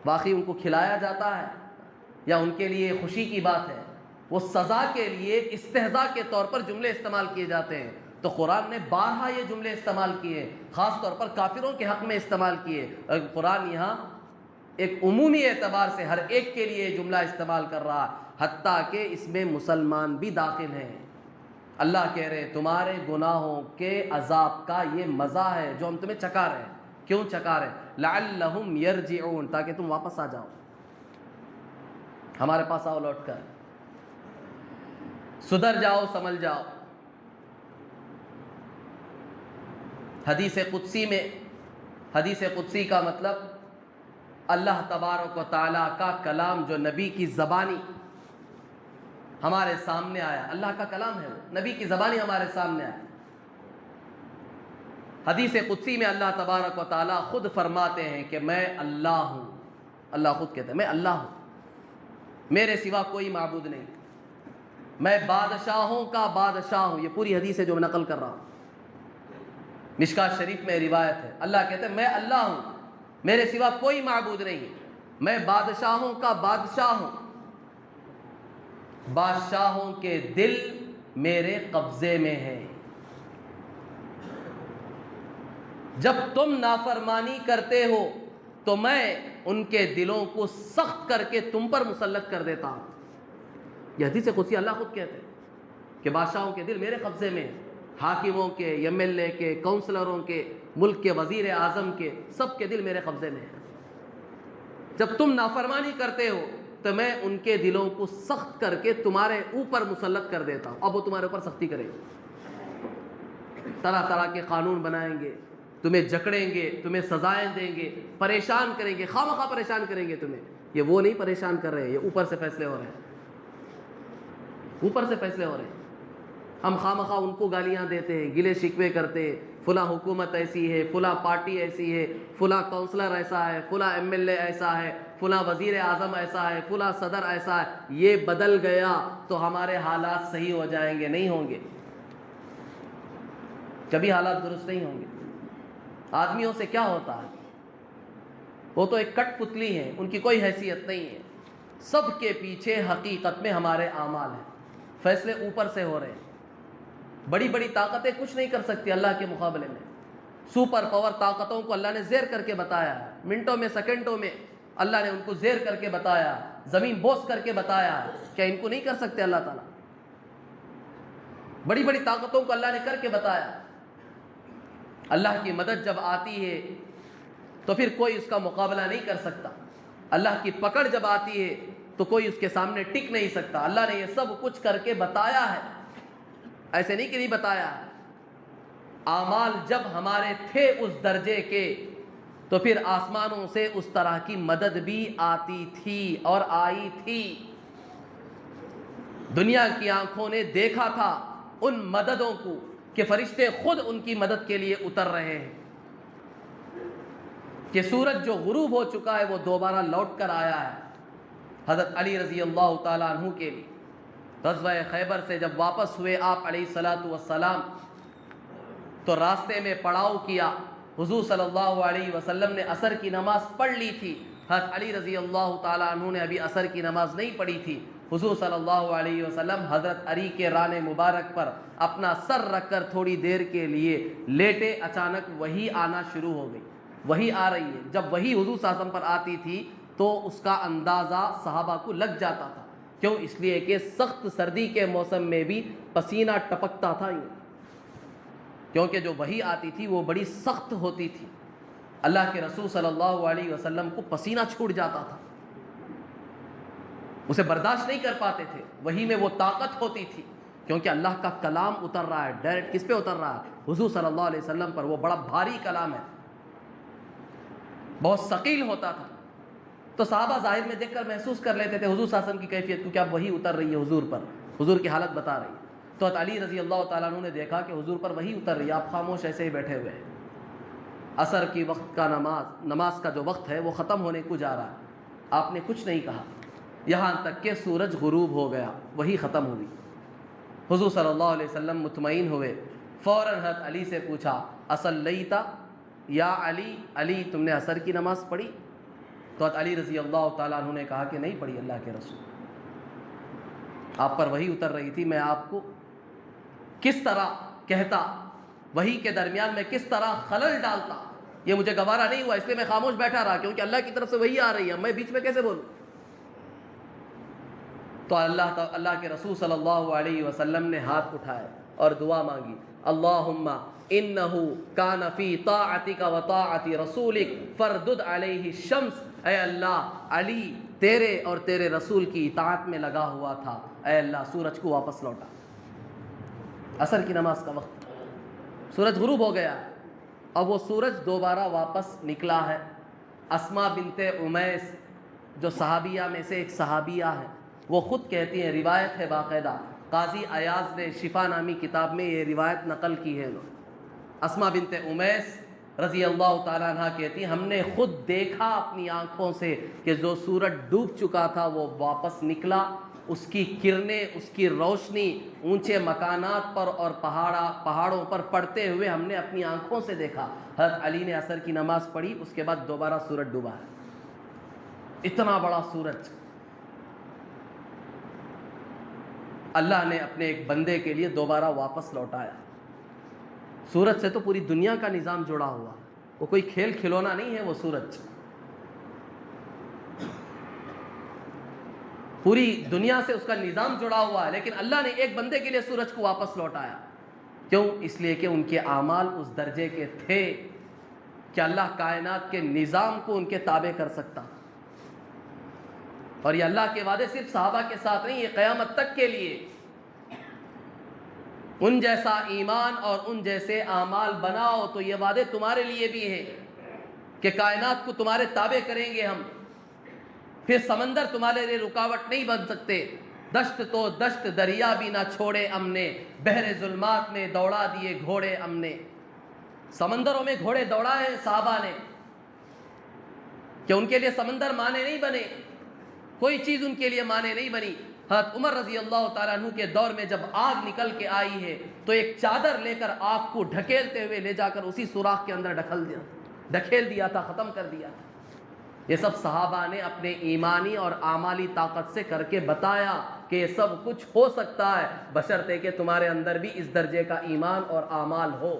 واقعی ان کو کھلایا جاتا ہے یا ان کے لیے خوشی کی بات ہے؟ وہ سزا کے لیے، استہزاء کے طور پر جملے استعمال کیے جاتے ہیں۔ تو قرآن نے بارہا یہ جملے استعمال کیے، خاص طور پر کافروں کے حق میں استعمال کیے۔ قرآن یہاں ایک عمومی اعتبار سے ہر ایک کے لیے جملہ استعمال کر رہا، حتیٰ کہ اس میں مسلمان بھی داخل ہیں۔ اللہ کہہ رہے ہیں تمہارے گناہوں کے عذاب کا یہ مزہ ہے جو ہم تمہیں چکا رہے ہیں۔ کیوں چکا رہے ہیں؟ لعلہم یرجعون، تاکہ تم واپس آ جاؤ، ہمارے پاس آؤ، لوٹ کر سدھر جاؤ، سنبھل جاؤ۔ حدیث قدسی میں، حدیث قدسی کا مطلب اللہ تبارک و تعالیٰ کا کلام جو نبی کی زبانی ہمارے سامنے آیا، اللہ کا کلام ہے وہ، نبی کی زبانی ہمارے سامنے آیا۔ حدیث قدسی میں اللہ تبارک و تعالیٰ خود فرماتے ہیں کہ میں اللہ ہوں۔ اللہ خود کہتے ہیں میں اللہ ہوں، میرے سوا کوئی معبود نہیں، میں بادشاہوں کا بادشاہ ہوں۔ یہ پوری حدیث ہے جو میں نقل کر رہا ہوں، مشکات شریف میں روایت ہے۔ اللہ کہتے ہیں میں اللہ ہوں، میرے سوا کوئی معبود نہیں، میں بادشاہوں کا بادشاہ ہوں۔ بادشاہوں کے دل میرے قبضے میں ہے۔ جب تم نافرمانی کرتے ہو تو میں ان کے دلوں کو سخت کر کے تم پر مسلط کر دیتا ہوں۔ یہ حدیث قدسی اللہ خود کہتے ہیں کہ بادشاہوں کے دل میرے قبضے میں، حاکموں کے، ایم ایل اے کے، کونسلروں کے، ملک کے وزیر اعظم کے، سب کے دل میرے قبضے میں ہیں۔ جب تم نافرمانی کرتے ہو تو میں ان کے دلوں کو سخت کر کے تمہارے اوپر مسلط کر دیتا ہوں۔ اب وہ تمہارے اوپر سختی کریں گے، طرح طرح کے قانون بنائیں گے، تمہیں جکڑیں گے، تمہیں سزائیں دیں گے، پریشان کریں گے، خواہ مخواہ پریشان کریں گے تمہیں۔ یہ وہ نہیں پریشان کر رہے ہیں، یہ اوپر سے فیصلے ہو رہے ہیں، اوپر سے فیصلے ہو رہے ہیں۔ ہم خواہ مخواہ ان کو گالیاں دیتے ہیں، گلے شکوے کرتے ہیں، فلاں حکومت ایسی ہے، فلاں پارٹی ایسی ہے، فلاں کونسلر ایسا ہے، فلاں ایم ایل اے ایسا ہے، فلاں وزیر اعظم ایسا ہے، فلاں صدر ایسا ہے۔ یہ بدل گیا تو ہمارے حالات صحیح ہو جائیں گے؟ نہیں ہوں گے، کبھی حالات درست نہیں ہوں گے۔ آدمیوں سے کیا ہوتا ہے؟ وہ تو ایک کٹ پتلی ہے، ان کی کوئی حیثیت نہیں ہے۔ سب کے پیچھے حقیقت میں ہمارے اعمال ہیں، فیصلے اوپر سے ہو رہے ہیں۔ بڑی بڑی طاقتیں کچھ نہیں کر سکتی اللہ کے مقابلے میں۔ سپر پاور طاقتوں کو اللہ نے زیر کر کے بتایا ہے، منٹوں میں سیکنڈوں میں اللہ نے ان کو زیر کر کے بتایا، زمین بوس کر کے بتایا۔ کیا ان کو نہیں کر سکتے اللہ تعالیٰ؟ بڑی بڑی طاقتوں کو اللہ نے کر کے بتایا۔ اللہ کی مدد جب آتی ہے تو پھر کوئی اس کا مقابلہ نہیں کر سکتا۔ اللہ کی پکڑ جب آتی ہے تو کوئی اس کے سامنے ٹک نہیں سکتا۔ اللہ نے یہ سب کچھ کر کے بتایا ہے، ایسے نہیں کہ نہیں بتایا۔ اعمال جب ہمارے تھے اس درجے کے تو پھر آسمانوں سے اس طرح کی مدد بھی آتی تھی اور آئی تھی۔ دنیا کی آنکھوں نے دیکھا تھا ان مددوں کو کہ فرشتے خود ان کی مدد کے لیے اتر رہے ہیں، کہ سورج جو غروب ہو چکا ہے وہ دوبارہ لوٹ کر آیا ہے۔ حضرت علی رضی اللہ تعالیٰ عنہ کے لیے غزوہ خیبر سے جب واپس ہوئے آپ علیہ الصلاۃ والسلام تو راستے میں پڑاؤ کیا۔ حضور صلی اللہ علیہ وسلم نے عصر کی نماز پڑھ لی تھی، حضرت علی رضی اللہ تعالیٰ عنہ نے ابھی عصر کی نماز نہیں پڑھی تھی۔ حضور صلی اللہ علیہ وسلم حضرت علی کے ران مبارک پر اپنا سر رکھ کر تھوڑی دیر کے لیے لیٹے، اچانک وحی آنا شروع ہو گئی، وحی آ رہی ہے۔ جب وحی حضور صلی اللہ علیہ وسلم پر آتی تھی تو اس کا اندازہ صحابہ کو لگ جاتا تھا۔ کیوں؟ اس لیے کہ سخت سردی کے موسم میں بھی پسینہ ٹپکتا تھا، کیونکہ جو وحی آتی تھی وہ بڑی سخت ہوتی تھی۔ اللہ کے رسول صلی اللہ علیہ وسلم کو پسینہ چھوٹ جاتا تھا، اسے برداشت نہیں کر پاتے تھے۔ وحی میں وہ طاقت ہوتی تھی کیونکہ اللہ کا کلام اتر رہا ہے، ڈائریکٹ کس پہ اتر رہا ہے؟ حضور صلی اللہ علیہ وسلم پر۔ وہ بڑا بھاری کلام ہے، بہت ثقیل ہوتا تھا۔ تو صحابہ ظاہر میں دیکھ کر محسوس کر لیتے تھے حضور صلی اللہ علیہ وسلم کی کیفیت کو، کہ اب وحی اتر رہی ہے حضور پر، حضور کی حالت بتا رہی ہے۔ تو علی رضی اللہ تعالیٰ عنہ نے دیکھا کہ حضور پر وحی اتر رہی ہے، آپ خاموش ایسے ہی بیٹھے ہوئے ہیں۔ عصر کی وقت کا نماز کا جو وقت ہے وہ ختم ہونے کو جا رہا ہے، آپ نے کچھ نہیں کہا یہاں تک کہ سورج غروب ہو گیا، وحی ختم ہوئی۔ حضور صلی اللہ علیہ وسلم مطمئن ہوئے، فوراً حضرت علی سے پوچھا اصلیتا یا علی، علی تم نے عصر کی نماز پڑھی؟ تو حضرت علی رضی اللہ تعالیٰ عنہ نے کہا کہ نہیں پڑھی اللہ کے رسول، آپ پر وحی اتر رہی تھی، میں آپ کو کس طرح کہتا، وحی کے درمیان میں کس طرح خلل ڈالتا، یہ مجھے گوارا نہیں ہوا، اس لیے میں خاموش بیٹھا رہا، کیونکہ اللہ کی طرف سے وحی آ رہی ہے، میں بیچ میں کیسے بولوں؟ تو اللہ کے رسول صلی اللہ علیہ وسلم نے ہاتھ اٹھائے اور دعا مانگی، اللہم انہ کان فی طاعتک و طاعت رسولک فردد علیہ الشمس، اے اللہ علی تیرے اور تیرے رسول کی اطاعت میں لگا ہوا تھا، اے اللہ سورج کو واپس لوٹا۔ عصر کی نماز کا وقت، سورج غروب ہو گیا، اب وہ سورج دوبارہ واپس نکلا ہے۔ اسما بنت امیس جو صحابیہ میں سے ایک صحابیہ ہے، وہ خود کہتی ہیں، روایت ہے باقاعدہ، قاضی ایاز نے شفا نامی کتاب میں یہ روایت نقل کی ہے۔ اسما بنت امیس رضی اللہ تعالیٰ عنہ کہتی ہیں، ہم نے خود دیکھا اپنی آنکھوں سے کہ جو سورج ڈوب چکا تھا وہ واپس نکلا، اس کی کرنیں، اس کی روشنی اونچے مکانات پر اور پہاڑوں پر پڑتے ہوئے ہم نے اپنی آنکھوں سے دیکھا۔ حضرت علی نے عصر کی نماز پڑھی، اس کے بعد دوبارہ سورج ڈوبا ہے، اتنا بڑا سورج۔ اللہ نے اپنے ایک بندے کے لیے دوبارہ واپس لوٹایا۔ سورج سے تو پوری دنیا کا نظام جڑا ہوا، وہ کوئی کھیل کھلونا نہیں ہے، وہ سورج پوری دنیا سے اس کا نظام جڑا ہوا ہے، لیکن اللہ نے ایک بندے کے لیے سورج کو واپس لوٹایا۔ کیوں؟ اس لیے کہ ان کے اعمال اس درجے کے تھے کہ اللہ کائنات کے نظام کو ان کے تابع کر سکتا۔ اور یہ اللہ کے وعدے صرف صحابہ کے ساتھ نہیں، یہ قیامت تک کے لیے۔ ان جیسا ایمان اور ان جیسے اعمال بناؤ تو یہ وعدے تمہارے لیے بھی ہیں کہ کائنات کو تمہارے تابع کریں گے ہم، پھر سمندر تمہارے لیے رکاوٹ نہیں بن سکتے۔ دشت تو دشت دریا بھی نہ چھوڑے ہم نے، بحر ظلمات میں دوڑا دیے گھوڑے ہم نے۔ سمندروں میں گھوڑے دوڑائے صحابہ نے کہ ان کے لیے سمندر مانے نہیں بنے، کوئی چیز ان کے لیے مانے نہیں بنی۔ حضرت عمر رضی اللہ تعالیٰ عنہ کے دور میں جب آگ نکل کے آئی ہے تو ایک چادر لے کر آگ کو ڈھکیلتے ہوئے لے جا کر اسی سوراخ کے اندر ڈھکیل دیا تھا، ختم کر دیا تھا۔ یہ سب صحابہ نے اپنے ایمانی اور اعمالی طاقت سے کر کے بتایا کہ یہ سب کچھ ہو سکتا ہے، بشرطے کہ تمہارے اندر بھی اس درجے کا ایمان اور اعمال ہو۔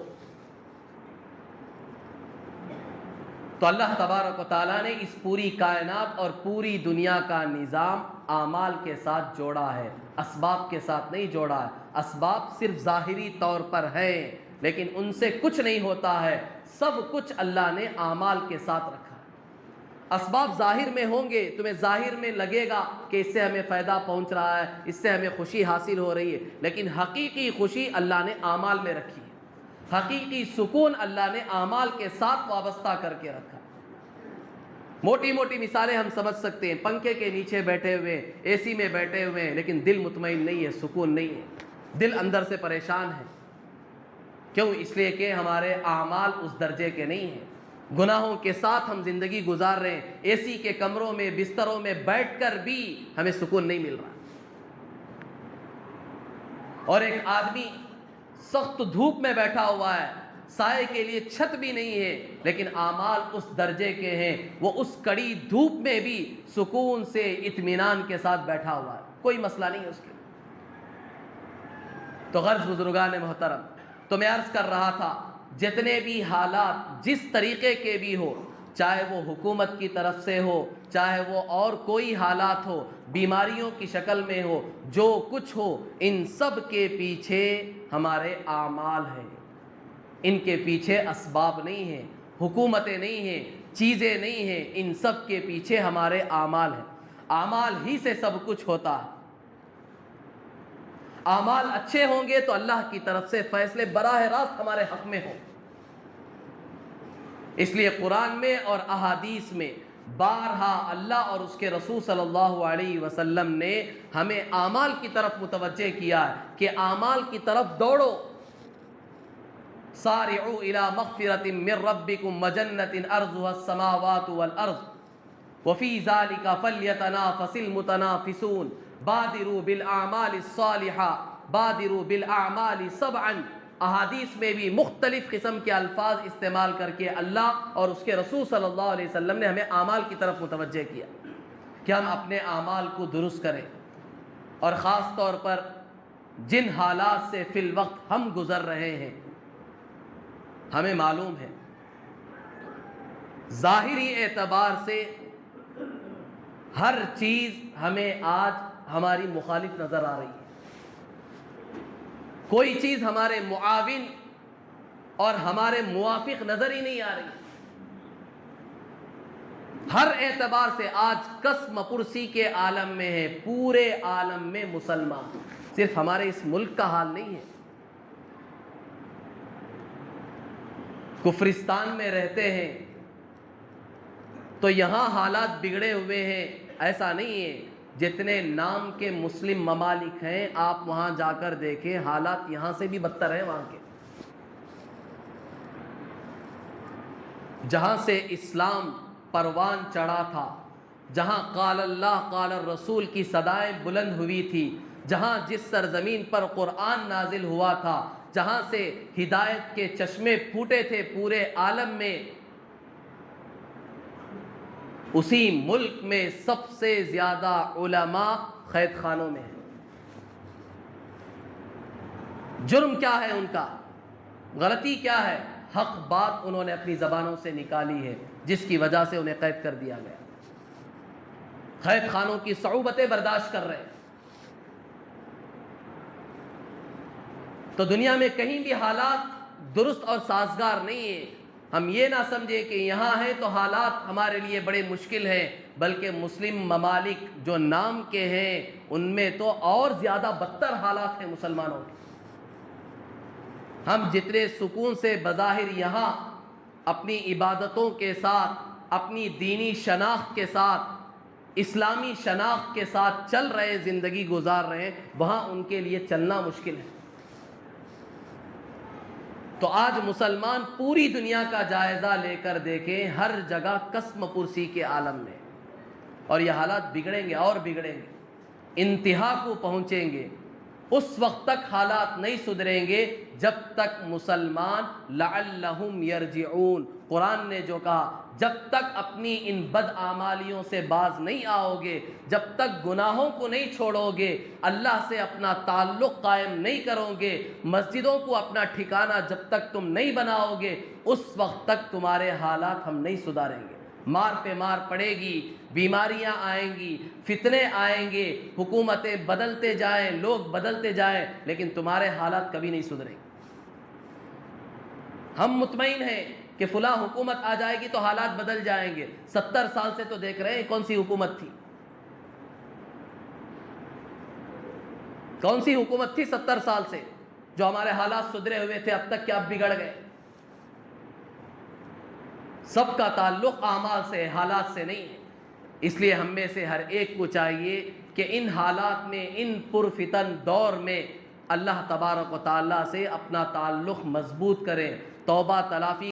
تو اللہ تبارک و تعالیٰ نے اس پوری کائنات اور پوری دنیا کا نظام اعمال کے ساتھ جوڑا ہے، اسباب کے ساتھ نہیں جوڑا ہے۔ اسباب صرف ظاہری طور پر ہیں، لیکن ان سے کچھ نہیں ہوتا ہے، سب کچھ اللہ نے اعمال کے ساتھ رکھا ہے۔ اسباب ظاہر میں ہوں گے، تمہیں ظاہر میں لگے گا کہ اس سے ہمیں فائدہ پہنچ رہا ہے، اس سے ہمیں خوشی حاصل ہو رہی ہے، لیکن حقیقی خوشی اللہ نے اعمال میں رکھی ہے، حقیقی سکون اللہ نے اعمال کے ساتھ وابستہ کر کے رکھا۔ موٹی موٹی مثالیں ہم سمجھ سکتے ہیں، پنکھے کے نیچے بیٹھے ہوئے، اے سی میں بیٹھے ہوئے ہیں، لیکن دل مطمئن نہیں ہے، سکون نہیں ہے، دل اندر سے پریشان ہے۔ کیوں؟ اس لیے کہ ہمارے اعمال اس درجے کے نہیں ہیں۔ گناہوں کے ساتھ ہم زندگی گزار رہے ہیں، اے سی کے کمروں میں بستروں میں بیٹھ کر بھی ہمیں سکون نہیں مل رہا۔ اور ایک آدمی سخت دھوپ میں بیٹھا ہوا ہے، سائے کے لیے چھت بھی نہیں ہے، لیکن اعمال اس درجے کے ہیں، وہ اس کڑی دھوپ میں بھی سکون سے اطمینان کے ساتھ بیٹھا ہوا ہے، کوئی مسئلہ نہیں ہے اس کے۔ تو غرض بزرگان محترم، تو میں عرض کر رہا تھا، جتنے بھی حالات جس طریقے کے بھی ہو، چاہے وہ حکومت کی طرف سے ہو، چاہے وہ اور کوئی حالات ہو، بیماریوں کی شکل میں ہو، جو کچھ ہو، ان سب کے پیچھے ہمارے اعمال ہیں، ان کے پیچھے اسباب نہیں ہیں، حکومتیں نہیں ہیں، چیزیں نہیں ہیں، ان سب کے پیچھے ہمارے اعمال ہیں۔ اعمال ہی سے سب کچھ ہوتا ہے۔ اعمال اچھے ہوں گے تو اللہ کی طرف سے فیصلے براہ راست ہمارے حق میں ہوں۔ اس لیے قرآن میں اور احادیث میں بارہا اللہ اور اس کے رسول صلی اللہ علیہ وسلم نے ہمیں اعمال کی طرف متوجہ کیا ہے کہ اعمال کی طرف دوڑو۔ سارعوا الى مغفرة من ربكم وجنة ارضها السماوات والارض وفي ذلك فليتنافس المتنافسون بادروا بالاعمال الصالحة بادروا بالاعمال سبعا۔ احادیث میں بھی مختلف قسم کے الفاظ استعمال کر کے اللہ اور اس کے رسول صلی اللہ علیہ وسلم نے ہمیں اعمال کی طرف متوجہ کیا کہ ہم اپنے اعمال کو درست کریں، اور خاص طور پر جن حالات سے فی الوقت ہم گزر رہے ہیں، ہمیں معلوم ہے ظاہری اعتبار سے ہر چیز ہمیں آج ہماری مخالف نظر آ رہی ہے، کوئی چیز ہمارے معاون اور ہمارے موافق نظر ہی نہیں آ رہی۔ ہر اعتبار سے آج قسم پرسی کے عالم میں ہے، پورے عالم میں مسلمان، صرف ہمارے اس ملک کا حال نہیں ہے۔ کفرستان میں رہتے ہیں تو یہاں حالات بگڑے ہوئے ہیں، ایسا نہیں ہے۔ جتنے نام کے مسلم ممالک ہیں، آپ وہاں جا کر دیکھیں، حالات یہاں سے بھی بدتر ہیں وہاں کے۔ جہاں سے اسلام پروان چڑھا تھا، جہاں قال اللہ قال الرسول کی صدائیں بلند ہوئی تھی، جہاں جس سرزمین پر قرآن نازل ہوا تھا، جہاں سے ہدایت کے چشمے پھوٹے تھے پورے عالم میں، اسی ملک میں سب سے زیادہ علماء قید خانوں میں ہیں۔ جرم کیا ہے ان کا، غلطی کیا ہے؟ حق بات انہوں نے اپنی زبانوں سے نکالی ہے، جس کی وجہ سے انہیں قید کر دیا گیا، قید خانوں کی صعوبتیں برداشت کر رہے ہیں۔ تو دنیا میں کہیں بھی حالات درست اور سازگار نہیں ہیں۔ ہم یہ نہ سمجھے کہ یہاں ہے تو حالات ہمارے لیے بڑے مشکل ہیں، بلکہ مسلم ممالک جو نام کے ہیں ان میں تو اور زیادہ بدتر حالات ہیں مسلمانوں کے۔ ہم جتنے سکون سے بظاہر یہاں اپنی عبادتوں کے ساتھ، اپنی دینی شناخت کے ساتھ، اسلامی شناخت کے ساتھ چل رہے، زندگی گزار رہے ہیں، وہاں ان کے لیے چلنا مشکل ہے۔ تو آج مسلمان پوری دنیا کا جائزہ لے کر دیکھیں، ہر جگہ قسم پرسی کے عالم میں، اور یہ حالات بگڑیں گے اور بگڑیں گے، انتہا کو پہنچیں گے۔ اس وقت تک حالات نہیں سدھریں گے جب تک مسلمان لعلہم یرجعون، قرآن نے جو کہا، جب تک اپنی ان بدعمالیوں سے باز نہیں آؤ گے، جب تک گناہوں کو نہیں چھوڑو گے، اللہ سے اپنا تعلق قائم نہیں کرو گے، مسجدوں کو اپنا ٹھکانہ جب تک تم نہیں بناؤ گے، اس وقت تک تمہارے حالات ہم نہیں سدھاریں گے۔ مار پہ مار پڑے گی، بیماریاں آئیں گی، فتنے آئیں گے، حکومتیں بدلتے جائیں، لوگ بدلتے جائیں، لیکن تمہارے حالات کبھی نہیں سدھریں گے۔ ہم مطمئن ہیں کہ فلاں حکومت آ جائے گی تو حالات بدل جائیں گے۔ 70 سال سے تو دیکھ رہے ہیں کون سی حکومت تھی، کون سی حکومت تھی 70 سال سے جو ہمارے حالات سدھرے ہوئے تھے اب تک، کہ اب بگڑ گئے؟ سب کا تعلق اعمال سے، حالات سے نہیں ہے۔ اس لیے ہم میں سے ہر ایک کو چاہیے کہ ان حالات میں، ان پرفتن دور میں اللہ تبارک و تعالیٰ سے اپنا تعلق مضبوط کریں، توبہ تلافی